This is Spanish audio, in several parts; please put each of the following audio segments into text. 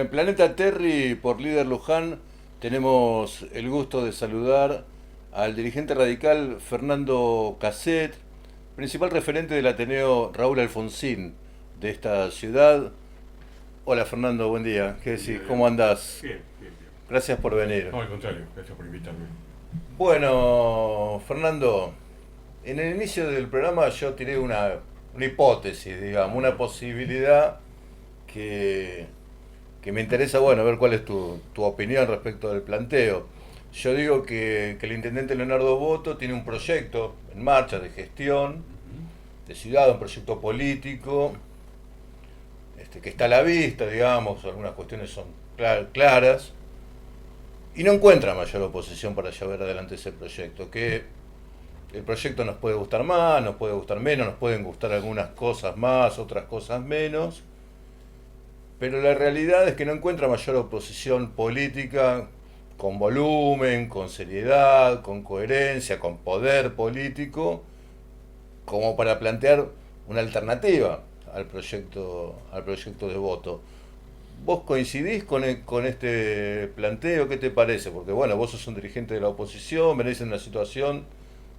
En Planeta Terry, por Líder Luján, tenemos el gusto de saludar al dirigente radical Fernando Caset, principal referente del Ateneo Raúl Alfonsín de esta ciudad. Hola Fernando, buen día. ¿Qué Buen día, decís? ¿Cómo Diego. andás? Bien, bien, bien. Gracias por venir. No, al contrario, gracias por invitarme. Bueno, Fernando, en el inicio del programa yo tiré una hipótesis, digamos, una posibilidad que que me interesa, bueno, ver cuál es tu opinión respecto del planteo. Yo digo que el intendente Leonardo Boto tiene un proyecto en marcha de gestión Ujú. de ciudad, un proyecto político, que está a la vista, digamos, algunas cuestiones son claras, y no encuentra mayor oposición para llevar adelante ese proyecto, que el proyecto nos puede gustar más, nos puede gustar menos, nos pueden gustar algunas cosas más, otras cosas menos, pero la realidad es que no encuentra mayor oposición política con volumen, con seriedad, con coherencia, con poder político, como para plantear una alternativa al proyecto de voto. ¿Vos coincidís con este planteo? ¿Qué te parece? Porque bueno, vos sos un dirigente de la oposición, venís en una situación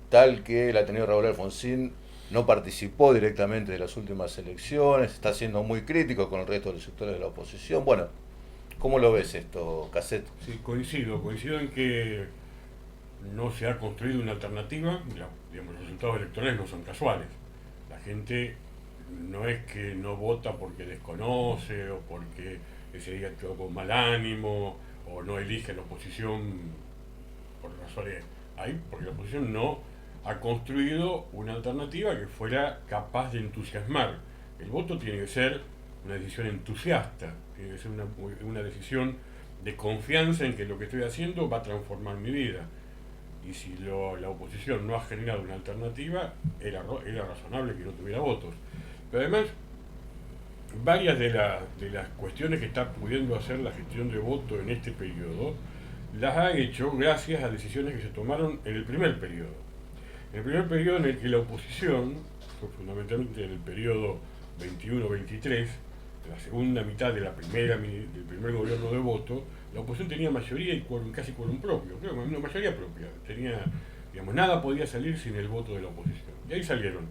tal que el Ateneo Raúl Alfonsín no participó directamente de las últimas elecciones, está siendo muy crítico con el resto de los sectores de la oposición. Bueno, ¿cómo lo ves esto, Caset? Sí, coincido en que no se ha construido una alternativa. Digamos, los resultados electorales no son casuales. La gente no es que no vota porque desconoce o porque ese día actuó con mal ánimo o no elige a la oposición por razones ahí, porque la oposición no ha construido una alternativa que fuera capaz de entusiasmar. El voto tiene que ser una decisión entusiasta, tiene que ser una decisión de confianza en que lo que estoy haciendo va a transformar mi vida. Y si la oposición no ha generado una alternativa, era razonable que no tuviera votos. Pero además, varias de las cuestiones que está pudiendo hacer la gestión de voto en este periodo las ha hecho gracias a decisiones que se tomaron en el primer periodo. En el primer periodo en el que la oposición, fue fundamentalmente en el periodo 21-23, la segunda mitad de del primer gobierno de voto, la oposición tenía mayoría y casi quórum propio, creo, una mayoría propia. Tenía, digamos, nada podía salir sin el voto de la oposición. Y ahí salieron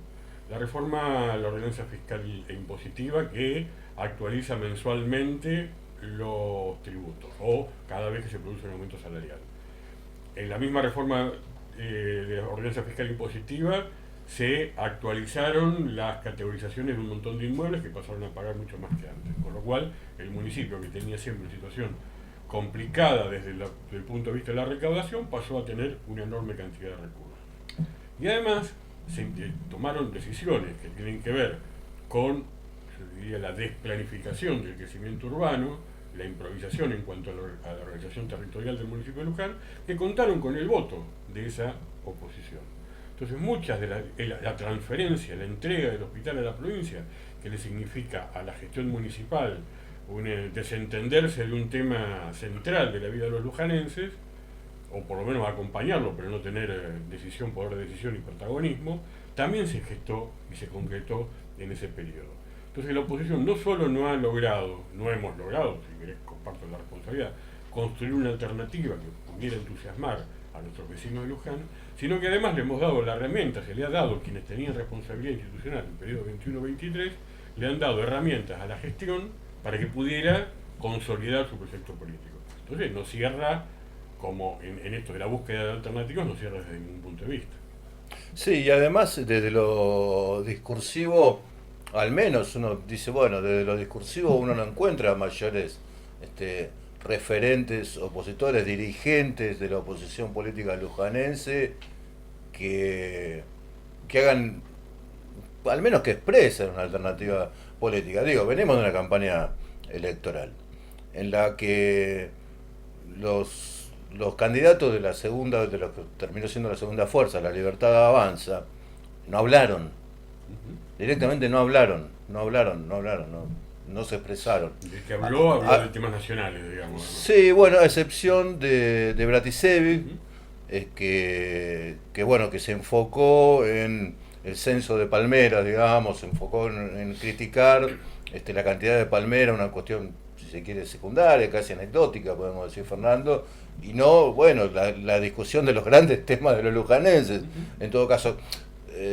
la reforma, la ordenanza fiscal e impositiva que actualiza mensualmente los tributos o cada vez que se produce un aumento salarial. En la misma reforma de la ordenanza fiscal impositiva se actualizaron las categorizaciones de un montón de inmuebles que pasaron a pagar mucho más que antes. Con lo cual, el municipio, que tenía siempre una situación complicada desde el punto de vista de la recaudación, pasó a tener una enorme cantidad de recursos. Y además, tomaron decisiones que tienen que ver con, yo diría, la desplanificación del crecimiento urbano, la improvisación en cuanto a la organización territorial del municipio de Luján, que contaron con el voto de esa oposición. Entonces, muchas de la transferencia, la entrega del hospital a la provincia, que le significa a la gestión municipal desentenderse de un tema central de la vida de los lujanenses, o por lo menos acompañarlo, pero no tener poder de decisión y protagonismo, también se gestó y se concretó en ese periodo. Entonces la oposición no solo no ha logrado, no hemos logrado, si querés comparto la responsabilidad, construir una alternativa que pudiera entusiasmar a nuestros vecinos de Luján, sino que además le hemos dado la herramienta, se le ha dado quienes tenían responsabilidad institucional en el periodo 21-23, le han dado herramientas a la gestión para que pudiera consolidar su proyecto político. Entonces no cierra, como en esto de la búsqueda de alternativas, no cierra desde ningún punto de vista. Sí, y además desde lo discursivo, al menos uno dice, bueno, desde lo discursivo uno no encuentra mayores este, referentes, opositores, dirigentes de la oposición política lujanense que, que hagan, al menos que expresen una alternativa política. Digo, venimos de una campaña electoral en la que los candidatos de la segunda, de lo que terminó siendo la segunda fuerza, la Libertad Avanza, no hablaron, Uh -huh. directamente no hablaron, no se expresaron. Del que A- habló de a- temas nacionales, digamos. sí, bueno, a excepción de Uh Bratisevic, -huh. bueno, que se enfocó en el censo de palmeras, digamos, se enfocó en criticar la cantidad de palmeras, una cuestión, si si se quiere, secundaria, casi anecdótica, podemos decir, Fernando, y no, bueno, la discusión de los grandes temas de los lujanenses. En todo caso,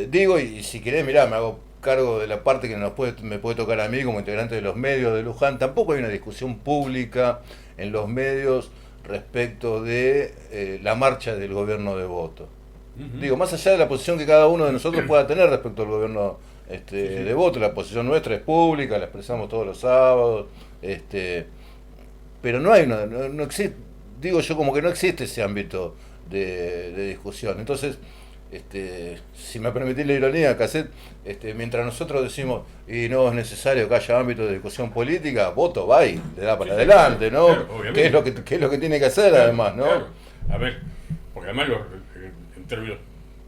digo, y si querés, mirá, me hago cargo de la parte que me puede tocar a mí como integrante de los medios de Luján. Tampoco hay una discusión pública en los medios respecto de la marcha del gobierno de Voto. Digo, más allá de la posición que cada uno de nosotros pueda tener respecto al gobierno de Voto, la posición nuestra es pública, la expresamos todos los sábados, pero no hay no existe, digo yo, como que no existe ese ámbito de discusión. Entonces, si me permitís la ironía, Cassette, mientras nosotros decimos y no es necesario que haya ámbito de discusión política, Voto va y le da para adelante, ¿no? Claro, ¿Qué es lo que tiene que hacer, claro, además, ¿no? Claro. A ver, porque además en términos,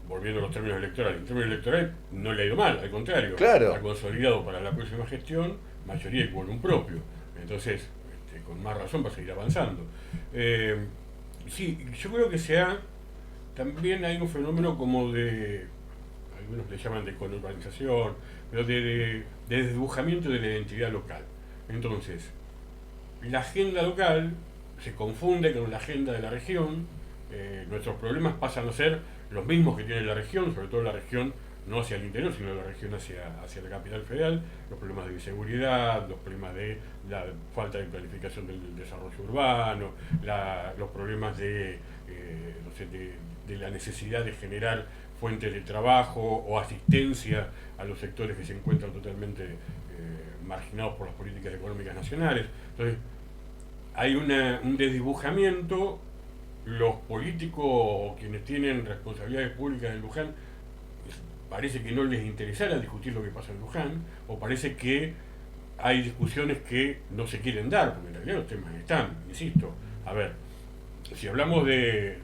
volviendo a los términos electorales, en términos electorales no le ha ido mal, al contrario, Claro. ha consolidado para la próxima gestión mayoría y quórum propio. Entonces, con más razón va a seguir avanzando. Sí, yo creo que también hay un fenómeno como algunos le llaman de conurbanización, pero de desdibujamiento de la identidad local. Entonces, la agenda local se confunde con la agenda de la región, nuestros problemas pasan a ser los mismos que tiene la región, sobre todo la región no hacia el interior, sino la región hacia la capital federal, los problemas de inseguridad, los problemas de la falta de planificación del desarrollo urbano, los problemas de la necesidad de generar fuentes de trabajo o asistencia a los sectores que se encuentran totalmente marginados por las políticas económicas nacionales. Entonces, hay un desdibujamiento. Los políticos o quienes tienen responsabilidades públicas en Luján parece que no les interesara discutir lo que pasa en Luján, o parece que hay discusiones que no se quieren dar, porque en realidad los temas están, insisto. A ver, si hablamos de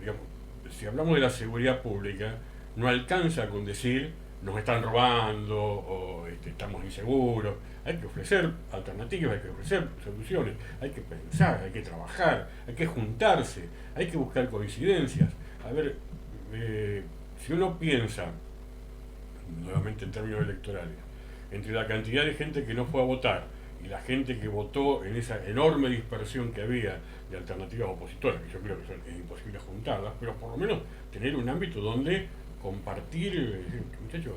la seguridad pública, no alcanza con decir nos están robando o estamos inseguros. Hay que ofrecer alternativas, hay que ofrecer soluciones, hay que pensar, hay que trabajar, hay que juntarse, hay que buscar coincidencias. A ver, si uno piensa, nuevamente en términos electorales, entre la cantidad de gente que no fue a votar y la gente que votó en esa enorme dispersión que había de alternativas opositoras, que yo creo que es imposible juntarlas, pero por lo menos tener un ámbito donde compartir, muchachos,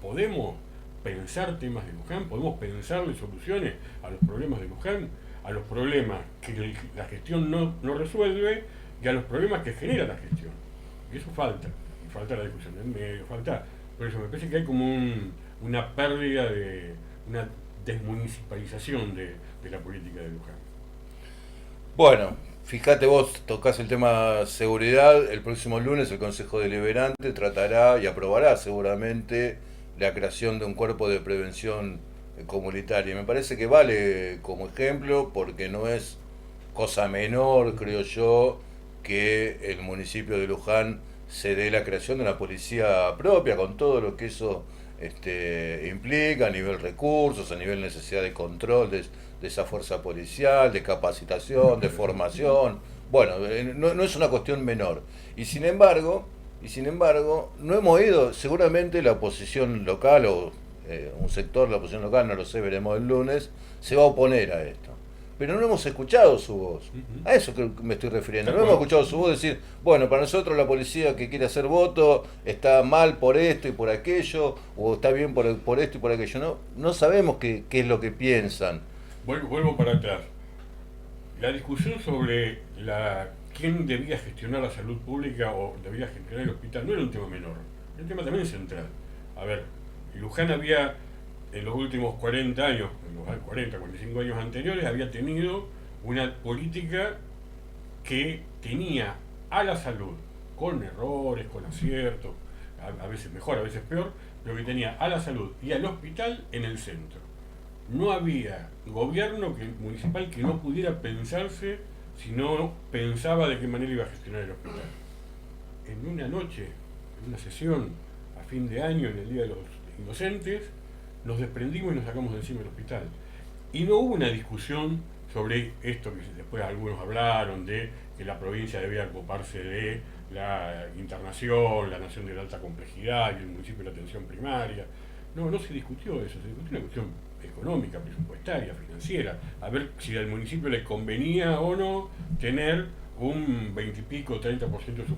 podemos pensar temas de Luján, podemos pensarle soluciones a los problemas de Luján, a los problemas que la gestión no resuelve y a los problemas que genera la gestión. Y eso falta la discusión en medio, por eso me parece que hay como una pérdida una desmunicipalización de la política de Luján. Bueno, fíjate vos, tocás el tema seguridad. El próximo lunes el Consejo Deliberante tratará y aprobará seguramente la creación de un cuerpo de prevención comunitaria. Me parece que vale como ejemplo porque no es cosa menor, creo yo, que el municipio de Luján se dé la creación de una policía propia con todo lo que eso implica a nivel recursos, a nivel necesidad de control de esa fuerza policial, de capacitación, de formación. Bueno, no es una cuestión menor. Y sin embargo, no hemos oído, seguramente la oposición local o un sector de la oposición local, no lo sé, veremos el lunes, se va a oponer a esto. Pero no hemos escuchado su voz. A eso que me estoy refiriendo. No hemos escuchado su voz decir, bueno, para nosotros la policía que quiere hacer voto está mal por esto y por aquello, o está bien por esto y por aquello. No sabemos qué es lo que piensan. Vuelvo para atrás. La discusión sobre quién debía gestionar la salud pública o debía gestionar el hospital no era un tema menor, era un tema también central. A ver, Luján había, en los últimos 40 años, en los 40, 45 años anteriores, había tenido una política que tenía a la salud, con errores, con aciertos, a veces mejor, a veces peor, pero que tenía a la salud y al hospital en el centro. No había gobierno municipal que no pudiera pensarse si no pensaba de qué manera iba a gestionar el hospital. En una noche, en una sesión a fin de año, en el Día de los Inocentes, nos desprendimos y nos sacamos de encima el hospital. Y no hubo una discusión sobre esto que después algunos hablaron, de que la provincia debía ocuparse de la internación, la nación de la alta complejidad y el municipio de la atención primaria. no se discutió eso, se discutió una cuestión económica, presupuestaria, financiera, a ver si al municipio le convenía o no tener un 20 y pico, 30% de su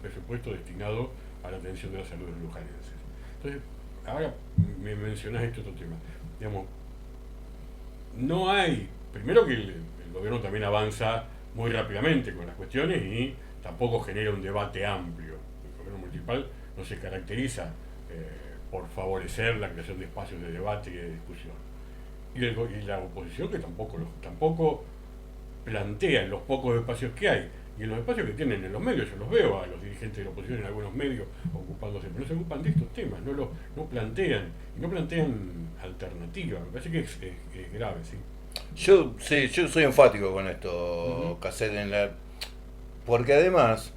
presupuesto destinado a la atención de la salud de los lujanenses. Entonces, ahora me mencionás este otro tema. Digamos, no hay, primero que el gobierno también avanza muy rápidamente con las cuestiones y tampoco genera un debate amplio. El gobierno municipal no se caracteriza por favorecer la creación de espacios de debate y de discusión. Y la oposición que tampoco plantea en los pocos espacios que hay y en los espacios que tienen en los medios. Yo los veo a los dirigentes de la oposición en algunos medios ocupándose, pero no se ocupan de estos temas, no plantean, y no plantean alternativas. Me parece que es grave, ¿sí? Yo soy enfático con esto, Uh-huh. Cassette, porque además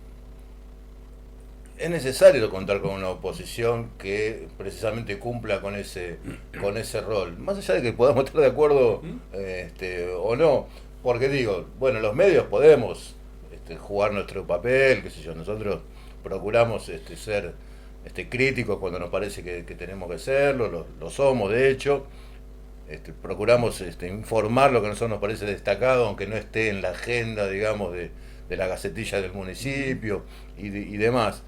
es necesario contar con una oposición que precisamente cumpla con ese rol. Más allá de que podamos estar de acuerdo ¿Mm? o no, porque digo, bueno, los medios podemos jugar nuestro papel, qué sé yo, nosotros procuramos ser críticos cuando nos parece que tenemos que serlo, lo somos de hecho. Procuramos informar lo que a nosotros nos parece destacado, aunque no esté en la agenda, digamos, de la gacetilla del municipio y demás.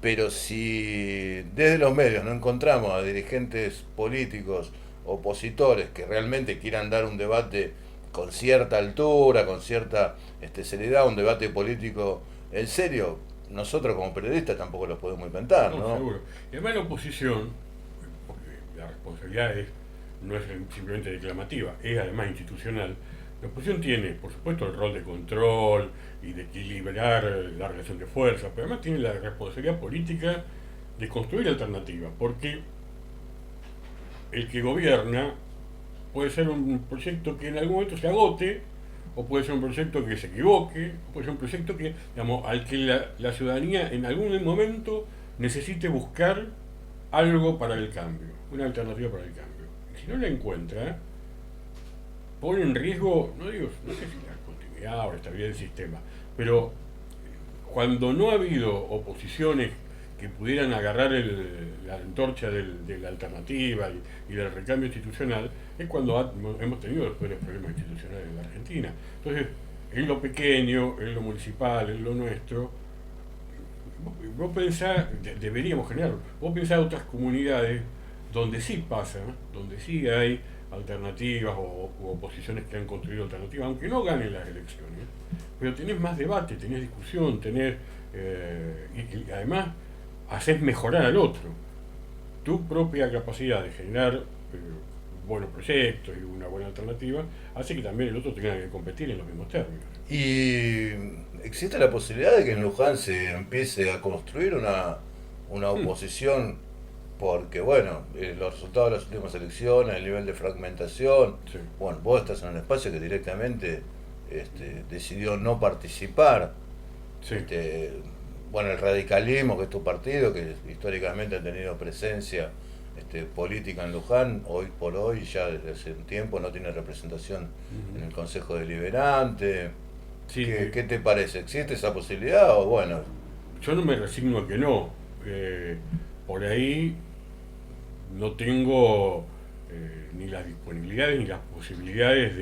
Pero si desde los medios no encontramos a dirigentes políticos, opositores, que realmente quieran dar un debate con cierta altura, con cierta seriedad, un debate político en serio, nosotros como periodistas tampoco los podemos inventar, No, ¿no? seguro. Y además la oposición, porque la responsabilidad no es simplemente declamativa, es además institucional. La oposición tiene, por supuesto, el rol de control y de equilibrar la relación de fuerzas, pero además tiene la responsabilidad política de construir alternativas, porque el que gobierna puede ser un proyecto que en algún momento se agote, o puede ser un proyecto que se equivoque, o puede ser un proyecto que, digamos, al que la ciudadanía en algún momento necesite buscar algo para el cambio, una alternativa para el cambio. Y si no la encuentra, pone en riesgo, no sé si la continuidad o la estabilidad del sistema, pero cuando no ha habido oposiciones que pudieran agarrar la antorcha de la alternativa y del recambio institucional, es cuando hemos tenido los peores problemas institucionales en la Argentina. Entonces, en lo pequeño, en lo municipal, en lo nuestro, vos pensás, deberíamos generarlo, vos pensás otras comunidades donde sí pasa, donde sí hay alternativas u oposiciones que han construido alternativas, aunque no ganen las elecciones, pero tenés más debate, tenés discusión, y además haces mejorar al otro. Tu propia capacidad de generar buenos proyectos y una buena alternativa hace que también el otro tenga que competir en los mismos términos. Y existe la posibilidad de que en Luján se empiece a construir una Hmm, oposición, porque bueno, los resultados de las últimas elecciones, el nivel de fragmentación, sí, bueno, vos estás en un espacio que directamente decidió no participar. sí. este, bueno, el radicalismo, que es tu partido, que históricamente ha tenido presencia política en Luján, hoy por hoy, ya desde hace un tiempo, no tiene representación en Uh-huh. el Consejo Deliberante. Sí, ¿Qué te parece? ¿Existe esa posibilidad o bueno? yo no me resigno a que no. Por ahí no tengo ni las disponibilidades ni las posibilidades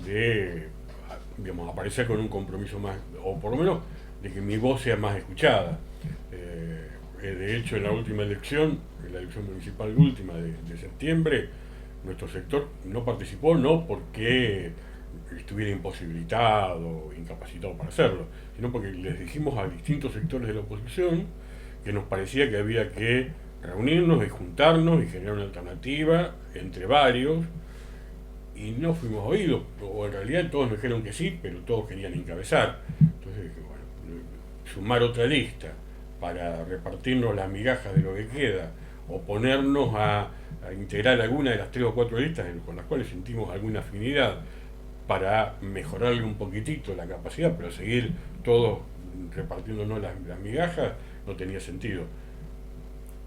de, digamos, aparecer con un compromiso más, o por lo menos de que mi voz sea más escuchada. De hecho, en la última elección, en la elección municipal última de septiembre, nuestro sector no participó, no porque estuviera imposibilitado, incapacitado para hacerlo, sino porque les dijimos a distintos sectores de la oposición que nos parecía que había que reunirnos y juntarnos y generar una alternativa entre varios, y no fuimos oídos, o en realidad todos me dijeron que sí, pero todos querían encabezar. Entonces dije, bueno, sumar otra lista para repartirnos las migajas de lo que queda, o ponernos a integrar alguna de las 3 o 4 listas con las cuales sentimos alguna afinidad para mejorarle un poquitito la capacidad, pero seguir todos repartiéndonos las migajas, no tenía sentido.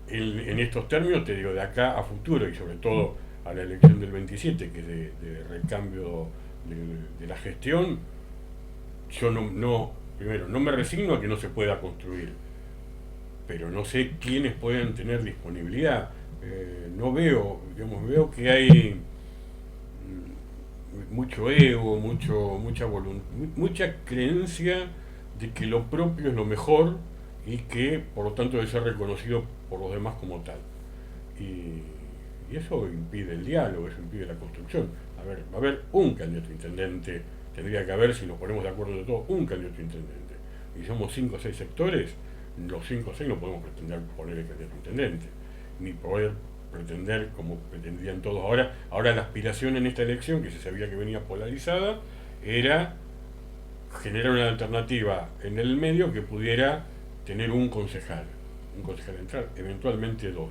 En estos términos, te digo, de acá a futuro y sobre todo a la elección del 27, que es de recambio de la gestión, yo primero, no me resigno a que no se pueda construir, pero no sé quiénes pueden tener disponibilidad No veo, digamos, veo que hay mucho ego, mucha creencia de que lo propio es lo mejor y que por lo tanto debe ser reconocido por los demás como tal. Y eso impide el diálogo, eso impide la construcción. A ver, va a haber un candidato a intendente, tendría que haber, si nos ponemos de acuerdo de todo, un candidato a intendente. Y somos 5 o 6 sectores, los 5 o 6 no podemos pretender poner el candidato a intendente, ni poder pretender, como pretendían todos ahora. Ahora la aspiración en esta elección, que se sabía que venía polarizada, era generar una alternativa en el medio que pudiera tener un concejal entrar, eventualmente 2.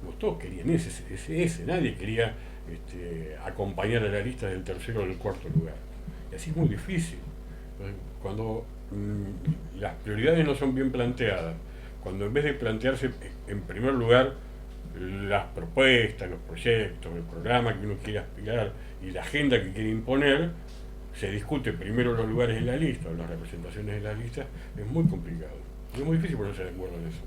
No todos querían ese, nadie quería acompañar a la lista del tercero o del cuarto lugar. Y así es muy difícil. Entonces, cuando las prioridades no son bien planteadas, cuando en vez de plantearse en primer lugar las propuestas, los proyectos, el programa que uno quiere aspirar y la agenda que quiere imponer, se discute primero los lugares en la lista o las representaciones en la lista, es muy complicado. Es muy difícil ponerse de acuerdo en eso.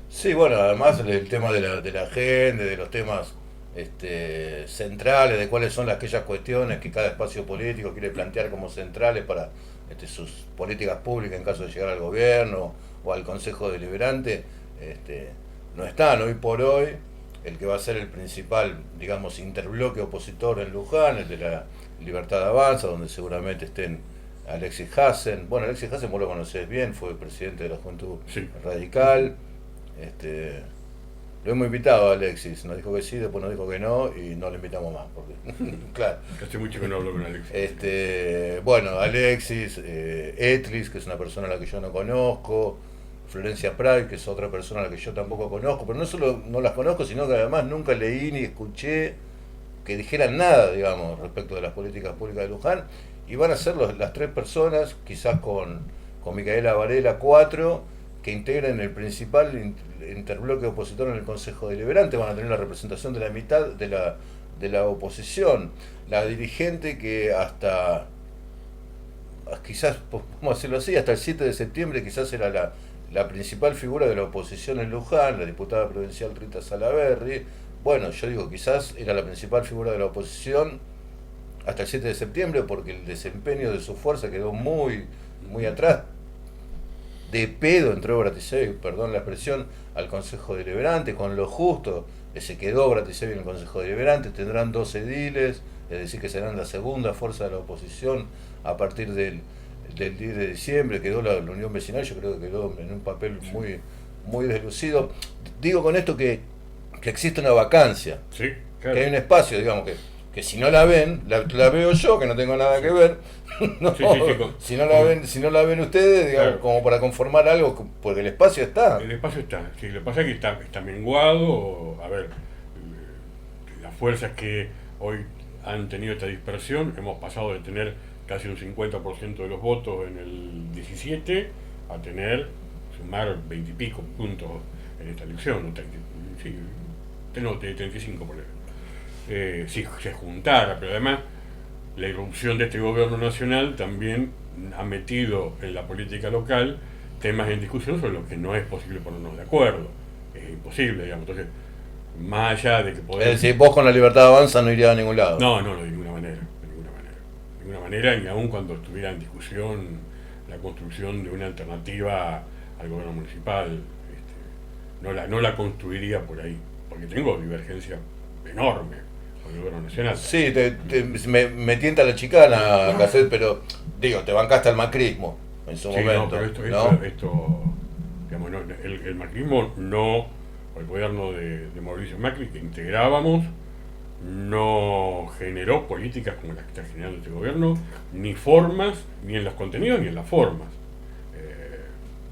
Sí, bueno, además el tema de la agenda, de los temas centrales, de cuáles son aquellas cuestiones que cada espacio político quiere plantear como centrales para sus políticas públicas en caso de llegar al gobierno o al Consejo Deliberante, no están hoy por hoy. El que va a ser el principal, digamos, interbloque opositor en Luján, el de la Libertad Avanza, donde seguramente estén Alexis Hassen. Bueno, Alexis Hassen vos lo conocés bien, fue presidente de la Juventud Radical. Lo hemos invitado a Alexis, nos dijo que sí, después nos dijo que no y no le invitamos más. Porque, claro. Hace mucho que no hablo con Alexis. Bueno, Alexis, Etlis, que es una persona a la que yo no conozco, Florencia Pray, que es otra persona a la que yo tampoco conozco, pero no solo no las conozco, sino que además nunca leí ni escuché que dijeran nada, digamos, respecto de las políticas públicas de Luján, y van a ser las 3 personas, quizás con Micaela Varela 4, que integren el principal interbloque opositor en el Consejo Deliberante. Van a tener la representación de la mitad de la oposición. La dirigente que quizás, vamos a decirlo así, hasta el 7 de septiembre quizás era la principal figura de la oposición en Luján, la diputada provincial Rita Salaverry. Bueno, yo digo, quizás era la principal figura de la oposición hasta el 7 de septiembre porque el desempeño de su fuerza quedó muy, muy atrás. De pedo entró Bratisevi, perdón la expresión, al Consejo Deliberante, con lo justo, se quedó Bratisevi en el Consejo Deliberante, tendrán 2 ediles, es decir, que serán la segunda fuerza de la oposición a partir del 10 de diciembre, quedó la Unión Vecinal, yo creo que quedó en un papel muy, muy deslucido. Digo con esto que existe una vacancia, sí, claro. Que hay un espacio, digamos, que si no la ven, la veo yo, que no tengo nada que ver, no, sí, si no la ven ustedes, digamos, claro, como para conformar algo, porque el espacio está. El espacio está, sí, lo que pasa es que está menguado. A ver, las fuerzas que hoy han tenido esta dispersión, hemos pasado de tener casi un 50% de los votos en el 17 a sumar 20 y pico puntos en esta elección, de 35 por ejemplo. Si se juntara, pero además la irrupción de este gobierno nacional también ha metido en la política local temas en discusión sobre los que no es posible ponernos de acuerdo. Es imposible, digamos. Entonces, más allá de que podemos... Es decir, vos con la Libertad Avanza no irías a ningún lado. No, de ninguna manera, ni aun cuando estuviera en discusión la construcción de una alternativa al gobierno municipal, no la construiría por ahí, porque tengo divergencia enorme con el gobierno nacional. Sí, me tienta la chicana, no, Cassette, pero digo, te bancaste al macrismo en su momento. No, pero esto digamos, el macrismo no, el gobierno de Mauricio Macri que integrábamos, no generó políticas como las que está generando este gobierno, ni formas, ni en los contenidos ni en las formas.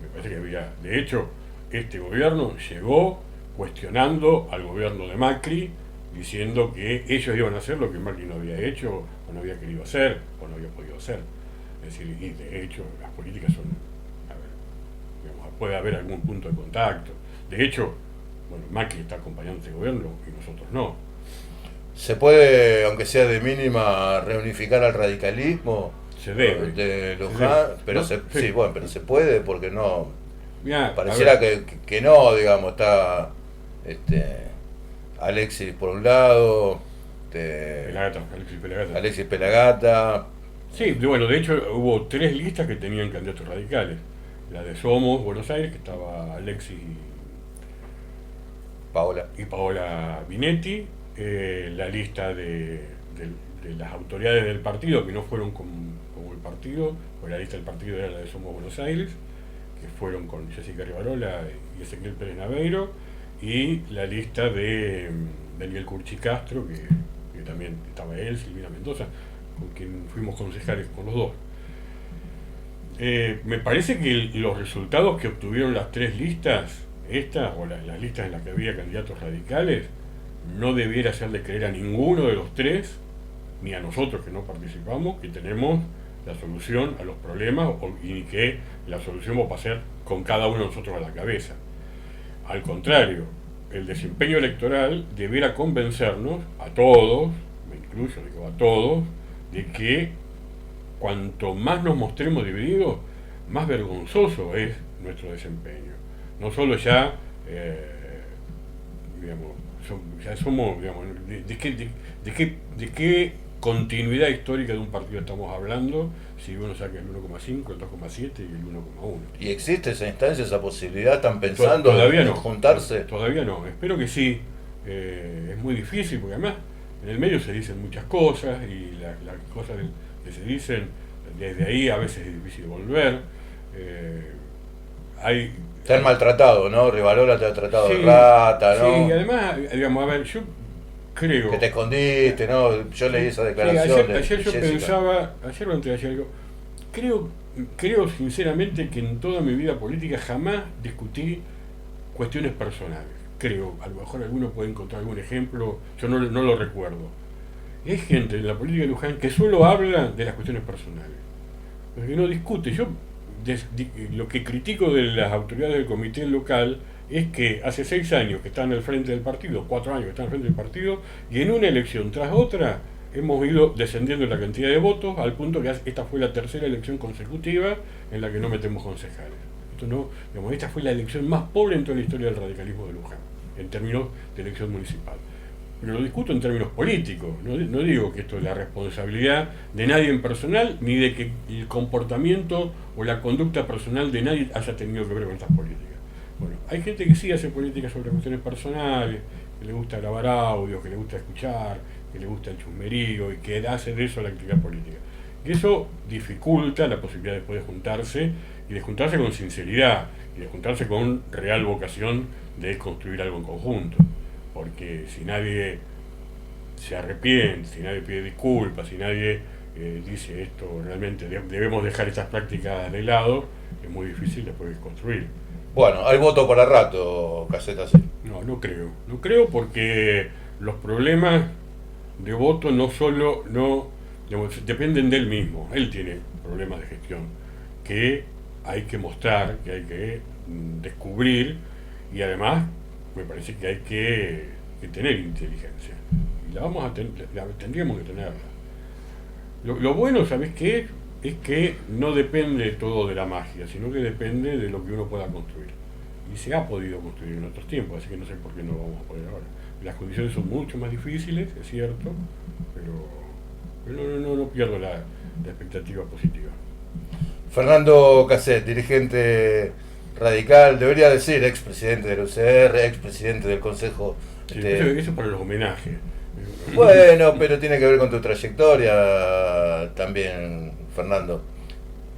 Me parece que había, de hecho, este gobierno llegó cuestionando al gobierno de Macri, diciendo que ellos iban a hacer lo que Macri no había hecho, o no había querido hacer, o no había podido hacer. Es decir, y de hecho las políticas son, digamos, puede haber algún punto de contacto. De hecho, bueno, Macri está acompañando a este gobierno y nosotros no. ¿Se puede, aunque sea de mínima, reunificar al radicalismo? Se debe. De Luján, pero ¿no? Sí, bueno, pero se puede porque no... Mirá, pareciera que no, digamos, está... Alexis por un lado, Alexis Pelagata. Sí, bueno, de hecho hubo 3 listas que tenían candidatos radicales. La de Somos, Buenos Aires, que estaba Alexis y Paola Binetti, la lista de las autoridades del partido que no fueron como el partido, o la lista del partido era la de Somos Buenos Aires, que fueron con Jessica Rivarola y Ezequiel Pérez Naveiro, y la lista de Daniel Curchi Castro, que también estaba él, Silvina Mendoza, con quien fuimos concejales con los dos. Me parece que los resultados que obtuvieron las 3 listas, las listas en las que había candidatos radicales, no debiera hacerle creer a ninguno de los 3, ni a nosotros que no participamos, que tenemos la solución a los problemas y que la solución va a pasar con cada uno de nosotros a la cabeza. Al contrario, el desempeño electoral debiera convencernos a todos, me incluyo, digo a todos, de que cuanto más nos mostremos divididos, más vergonzoso es nuestro desempeño. No solo ya, ya somos, de qué continuidad histórica de un partido estamos hablando si uno saca el 1,5, el 2,7 y el 1,1. ¿Y existe esa instancia, esa posibilidad? ¿Están pensando todavía en no, juntarse? Todavía no, espero que sí. Es muy difícil porque además en el medio se dicen muchas cosas y las cosas que se dicen desde ahí a veces es difícil volver. Te han maltratado, ¿no? Rivarola te ha tratado de rata, ¿no? Sí, y además, digamos, a ver, yo creo... Que te escondiste, ¿no? Yo leí esa declaración de ayer yo Jessica. pensaba, ayer o antes de ayer, creo sinceramente que en toda mi vida política jamás discutí cuestiones personales. Creo, a lo mejor alguno puede encontrar algún ejemplo, yo no lo recuerdo. Y hay gente en la política de Luján que solo habla de las cuestiones personales, pero que no discute. Yo lo que critico de las autoridades del comité local es que hace 6 años que están al frente del partido, 4 años que están al frente del partido, y en una elección tras otra hemos ido descendiendo en la cantidad de votos al punto que esta fue la 3ª elección consecutiva en la que no metemos concejales. Esta fue la elección más pobre en toda la historia del radicalismo de Luján, en términos de elección municipal. Pero lo discuto en términos políticos, no digo que esto es la responsabilidad de nadie en personal, ni de que el comportamiento o la conducta personal de nadie haya tenido que ver con estas políticas. Bueno, hay gente que sí hace políticas sobre cuestiones personales, que le gusta grabar audios, que le gusta escuchar, que le gusta el chusmerío y que hace de eso la actividad política. Y eso dificulta la posibilidad después de juntarse, y de juntarse con sinceridad, y de juntarse con real vocación de construir algo en conjunto. Porque si nadie se arrepiente, si nadie pide disculpas, si nadie dice esto, realmente debemos dejar estas prácticas de lado, es muy difícil después construir. Bueno, hay voto para rato, Caseta, sí. No creo porque los problemas de voto no solo dependen de él mismo. Él tiene problemas de gestión que hay que mostrar, que hay que descubrir, y además me parece que hay que tener inteligencia. Y tendríamos que tenerla. Lo bueno, ¿sabes qué? Es que no depende todo de la magia, sino que depende de lo que uno pueda construir. Y se ha podido construir en otros tiempos, así que no sé por qué no lo vamos a poder ahora. Las condiciones son mucho más difíciles, es cierto, pero no pierdo la expectativa positiva. Fernando Casset, dirigente radical, debería decir expresidente del UCR, expresidente del Consejo. Sí, eso es para los homenajes. Bueno, pero tiene que ver con tu trayectoria también, Fernando.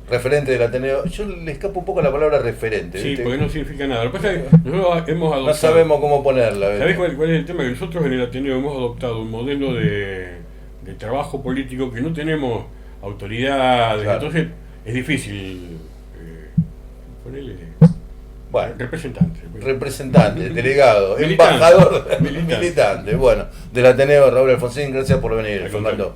Referente del Ateneo. Yo le escapo un poco a la palabra referente. Sí, ¿viste? Porque no significa nada. Lo que pasa es que nosotros hemos adoptado... No sabemos cómo ponerla. ¿Sabés cuál es el tema? Que nosotros en el Ateneo hemos adoptado un modelo de trabajo político que no tenemos autoridades, claro. Entonces es difícil ponerle... Bueno, representante, delegado, embajador, militante. Bueno, del Ateneo, Raúl Alfonsín, gracias por venir, Fernando.